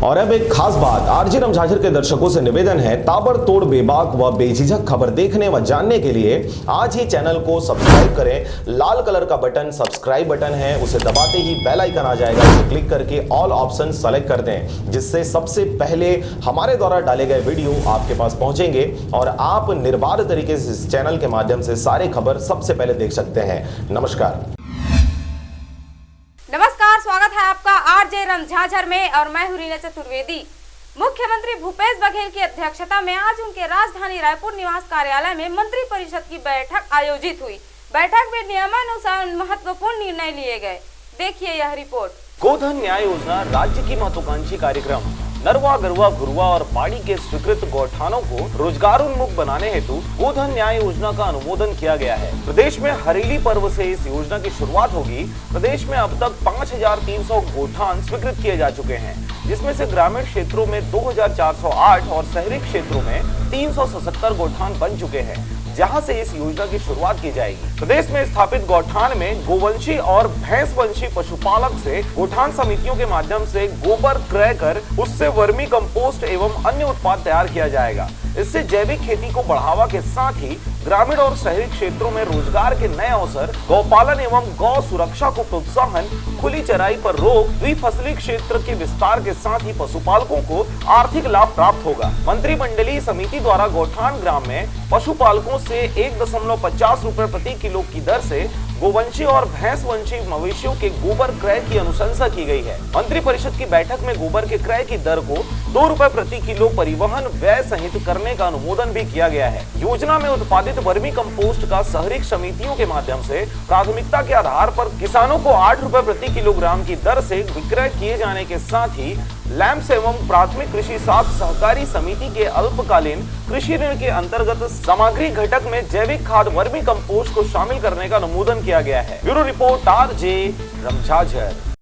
और अब एक खास बात, आरजे रमझाझर के दर्शकों से निवेदन है, ताबड़तोड़ बेबाक व बेझिझक खबर देखने व जानने के लिए आज ही चैनल को सब्सक्राइब करें। लाल कलर का बटन सब्सक्राइब बटन है, उसे दबाते ही बेल आइकन आ जाएगा, उसे क्लिक करके ऑल ऑप्शन सेलेक्ट कर दें, जिससे सबसे पहले हमारे द्वारा डाले गए वीडियो आपके पास पहुंचेंगे और आप निर्बाध तरीके से इस चैनल के माध्यम से सारे खबर सबसे पहले देख सकते हैं। नमस्कार। नमस्कार, स्वागत है आपका आरजे रमझाझर में और मैं हूं रीना चतुर्वेदी। मुख्यमंत्री भूपेश बघेल की अध्यक्षता में आज उनके राजधानी रायपुर निवास कार्यालय में मंत्री परिषद की बैठक आयोजित हुई। बैठक में नियमानुसार महत्वपूर्ण निर्णय लिए गए। देखिए यह रिपोर्ट। गोधन न्याय योजना राज्य की महत्वाकांक्षी कार्यक्रम। नरवा, गरुवा, घुरुवा और पाड़ी के स्वीकृत गौठानों को रोजगार उन्मुख बनाने हेतु गोधन न्याय योजना का अनुमोदन किया गया है। प्रदेश में हरेली पर्व से इस योजना की शुरुआत होगी। प्रदेश में अब तक 5300 गौठान स्वीकृत किए जा चुके हैं, जिसमें से ग्रामीण क्षेत्रों में 2408 और शहरी क्षेत्रों में 377 गौठान बन चुके हैं, जहां से इस योजना की शुरुआत की जाएगी। प्रदेश में स्थापित गौठान में गोवंशी और भैंसवंशी पशुपालक से गौठान समितियों के माध्यम से गोबर क्रय कर उससे वर्मी कंपोस्ट एवं अन्य उत्पाद तैयार किया जाएगा। इससे जैविक खेती को बढ़ावा के साथ ही ग्रामीण और शहरी क्षेत्रों में रोजगार के नए अवसर, गौपालन एवं गौ सुरक्षा को प्रोत्साहन, खुली चराई पर रोक, द्विफसली क्षेत्र के विस्तार के साथ ही पशुपालकों को आर्थिक लाभ प्राप्त होगा। मंत्रिमंडलीय समिति द्वारा गौठान ग्राम में पशुपालकों से 1.50 रुपए प्रति किलो की दर से गोवंशी और भैंसवंशी मवेशियों के गोबर क्रय की अनुशंसा की गई है। मंत्री परिषद की बैठक में गोबर के क्रय की दर को 2 रुपए प्रति किलो परिवहन व्यय सहित करने का अनुमोदन भी किया गया है। योजना में उत्पादित वर्मी कंपोस्ट का शहरी समितियों के माध्यम से प्राथमिकता के आधार पर किसानों को 8 रुपए प्रति किलोग्राम की दर से विक्रय किए जाने के साथ ही लैंप्स एवं प्राथमिक कृषि साख सहकारी समिति के अल्पकालीन कृषि ऋण के अंतर्गत सामग्री घटक में जैविक खाद वर्मी कंपोस्ट को शामिल करने का अनुमोदन किया गया है। Bureau report RJ रमझाझर।